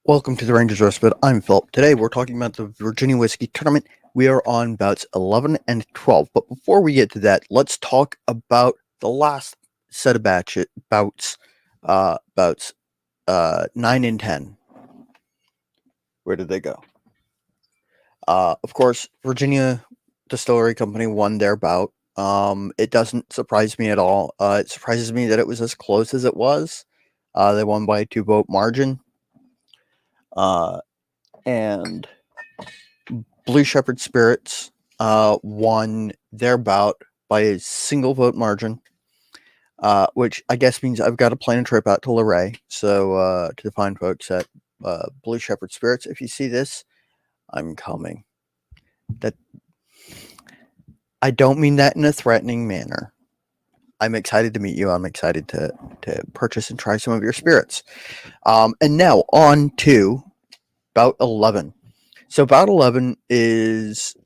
Welcome to the Rangers Respite. I'm Philip. Today we're talking about the Virginia Whiskey Tournament. We are on bouts 11 and 12. But before we get to that, let's talk about the last set of bouts, bouts 9 and 10. Where did they go? Of course, Virginia Distillery Company won their bout. It doesn't surprise me at all. It surprises me that it was as close as it was. They won by a 2-vote margin. And Blue Shepherd Spirits won their bout by a single vote margin, which I guess means I've got to plan a trip out to Luray. So to the fine folks at Blue Shepherd Spirits, if you see this, I'm coming. That I don't mean that in a threatening manner. I'm excited to meet you. I'm excited to purchase and try some of your spirits. And now on to bout 11. So bout 11 is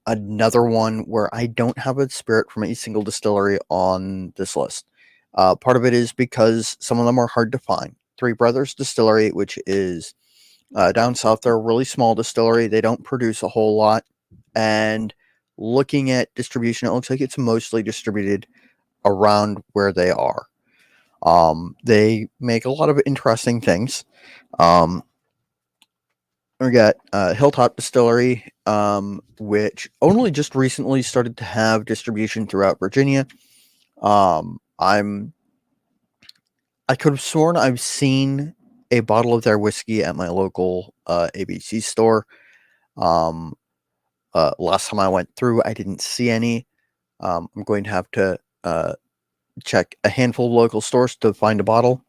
another one where I don't have a spirit from a single distillery on this list. Part of it is because some of them are hard to find. Three Brothers Distillery, which is down south, they're a really small distillery. They don't produce a whole lot. And looking at distribution, it looks like it's mostly distributed around where they are. They make a lot of interesting things. We got Hilltop Distillery, which only just recently started to have distribution throughout Virginia. I could have sworn I've seen a bottle of their whiskey at my local ABC store. Last time I went through, I didn't see any. I'm going to have to check a handful of local stores to find a bottle.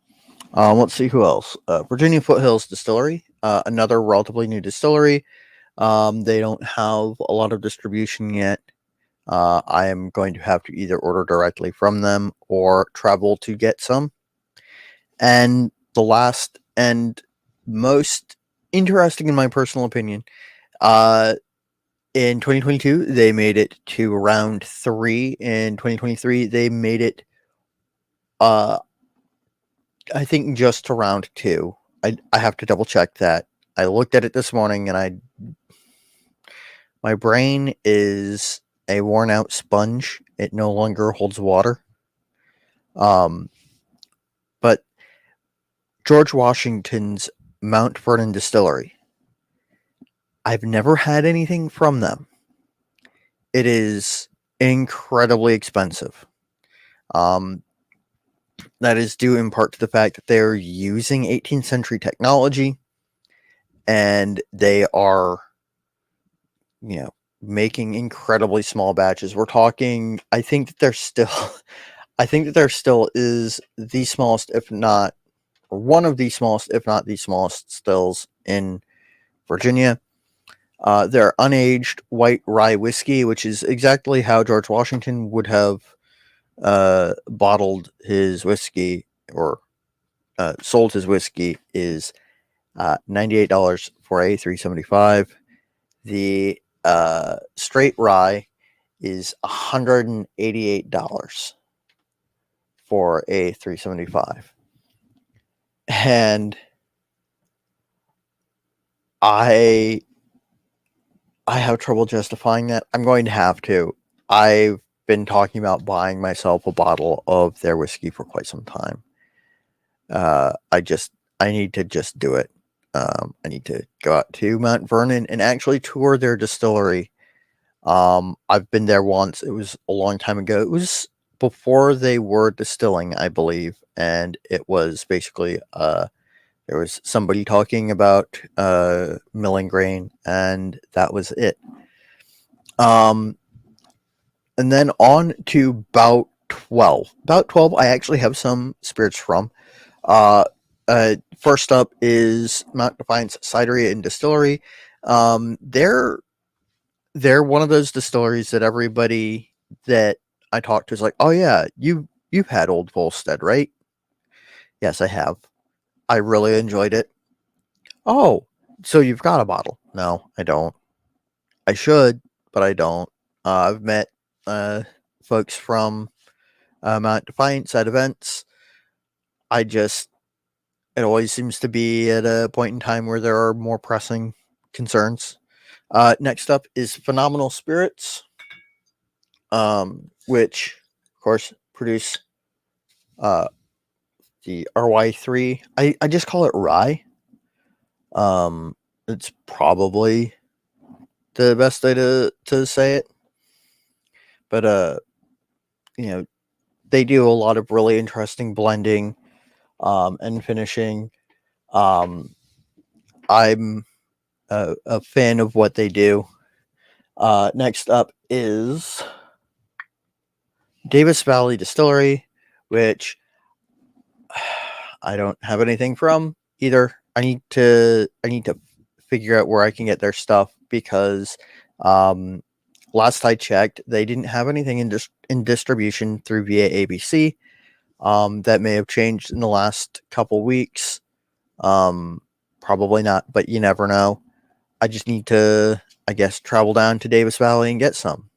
Let's see who else. Virginia Foothills Distillery, another relatively new distillery. They don't have a lot of distribution yet. I am going to have to either order directly from them or travel to get some. And the last and most interesting, in my personal opinion, in 2022, they made it to round 3. In 2023, they made it, I think, just to round 2. I have to double check that. I looked at it this morning and my brain is a worn out sponge. It no longer holds water. But George Washington's Mount Vernon Distillery, I've never had anything from them. It is incredibly expensive. That is due in part to the fact that they're using 18th century technology and they are, making incredibly small batches. We're talking, I think that there still is the smallest, if not, or one of the smallest, if not the smallest stills in Virginia. They're unaged white rye whiskey, which is exactly how George Washington would have bottled his whiskey or sold his whiskey, is $98 for a 375. The straight rye is $188 for a 375. And I have trouble justifying that. I'm going to have to. I've been talking about buying myself a bottle of their whiskey for quite some time. I need to just do it. I need to go out to Mount Vernon and actually tour their distillery. I've been there once. It was a long time ago. It was before they were distilling, I believe, and it was basically there was somebody talking about milling grain, and that was it. And then on to bout 12. Bout 12, I actually have some spirits from. First up is Mount Defiance Cidery and Distillery. They're one of those distilleries that everybody that I talk to is like, "Oh yeah, you've had Old Volstead, right?" Yes, I have. I really enjoyed it. Oh, so you've got a bottle? No, I don't. I should, but I don't. I've met folks from Mount Defiance at events. I just It always seems to be at a point in time where there are more pressing concerns. Next up is Phenomenal Spirits, which, of course, produce uh, the RY3. I just call it Rye. It's probably the best way to say it. But you know, they do a lot of really interesting blending and finishing. I'm a fan of what they do. Next up is Davis Valley Distillery, which I don't have anything from either. I need to figure out where I can get their stuff because last I checked, they didn't have anything in distribution through via ABC. That may have changed in the last couple weeks. Probably not, but you never know. I just need to, I guess, travel down to Davis Valley and get some.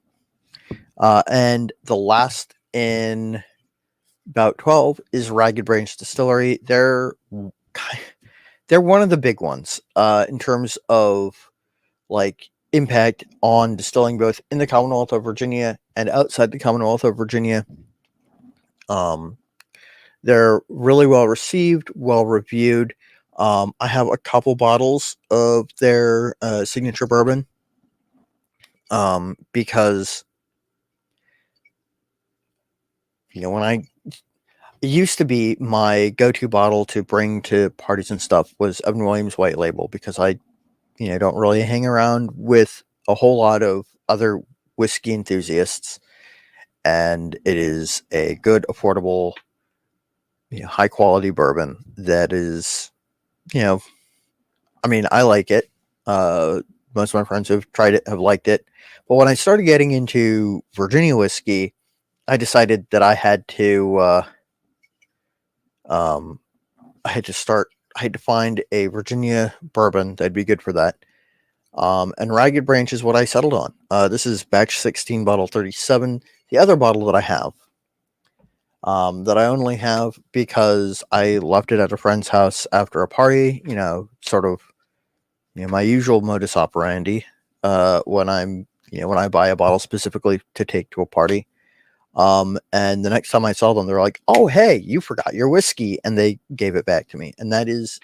And the last in about 12 is Ragged Branch Distillery. They're one of the big ones in terms of like impact on distilling both in the Commonwealth of Virginia and outside the Commonwealth of Virginia. They're really well received, well reviewed. I have a couple bottles of their signature bourbon because when it used to be my go-to bottle to bring to parties and stuff was Evan Williams White Label because I don't really hang around with a whole lot of other whiskey enthusiasts, and it is a good, affordable, high quality bourbon that is, I like it. Most of my friends who've tried it have liked it, but when I started getting into Virginia whiskey, I decided that I had to, um, I had to start. I had to find a Virginia bourbon that'd be good for that. And Ragged Branch is what I settled on. This is batch 16, bottle 37. The other bottle that I have, that I only have because I left it at a friend's house after a party, sort of, my usual modus operandi, when when I buy a bottle specifically to take to a party. And the next time I saw them, they're like, "Oh, hey, you forgot your whiskey," and they gave it back to me. And that is,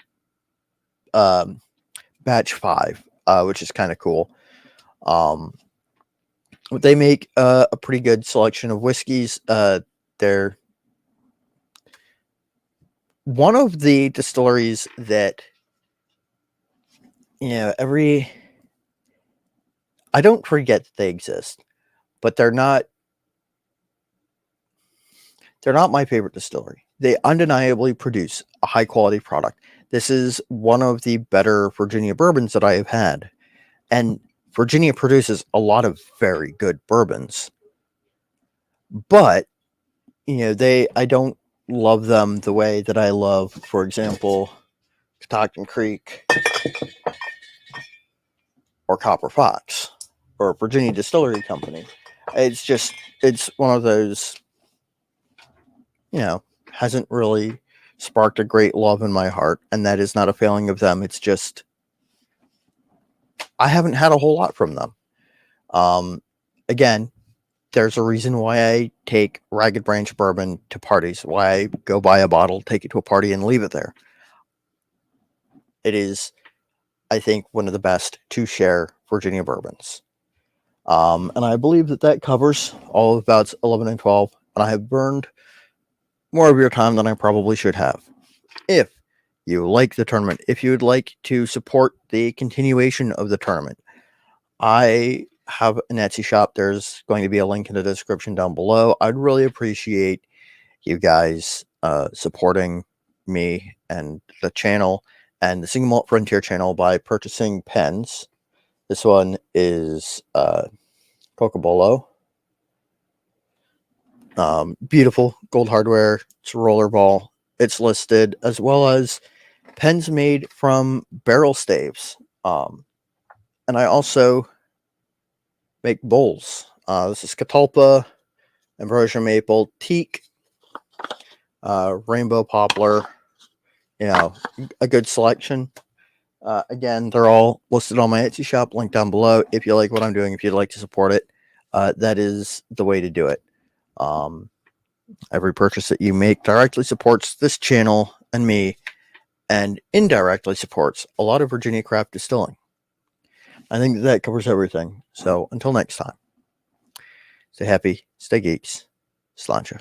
um, batch 5, which is kind of cool. They make a pretty good selection of whiskeys. They're one of the distilleries that I don't forget that they exist, but they're not my favorite distillery. They undeniably produce a high quality product. This is one of the better Virginia bourbons that I have had, and Virginia produces a lot of very good bourbons, but I don't love them the way that I love, for example, Catoctin Creek or Copper Fox or Virginia Distillery Company. It's one of those, hasn't really sparked a great love in my heart, and that is not a failing of them. It's just I haven't had a whole lot from them. Again, there's a reason why I take Ragged Branch bourbon to parties, why I go buy a bottle, take it to a party, and leave it there. It is, I think, one of the best to share Virginia bourbons. And I believe that covers all of bouts 11 and 12, and I have burned more of your time than I probably should have. If you like the tournament, if you would like to support the continuation of the tournament, I have an Etsy shop. There's going to be a link in the description down below. I'd really appreciate you guys supporting me and the channel and the Single Malt Frontier channel by purchasing pens. This one is Cocobolo. Beautiful gold hardware. It's a rollerball. It's listed, as well as pens made from barrel staves. And I also make bowls. This is Catalpa, Ambrosia Maple, Teak, Rainbow Poplar, a good selection. Again, they're all listed on my Etsy shop, link down below. If you like what I'm doing, if you'd like to support it, that is the way to do it. Every purchase that you make directly supports this channel and me, and indirectly supports a lot of Virginia craft distilling. I think that covers everything. So until next time, stay happy, stay geeks, sláinte.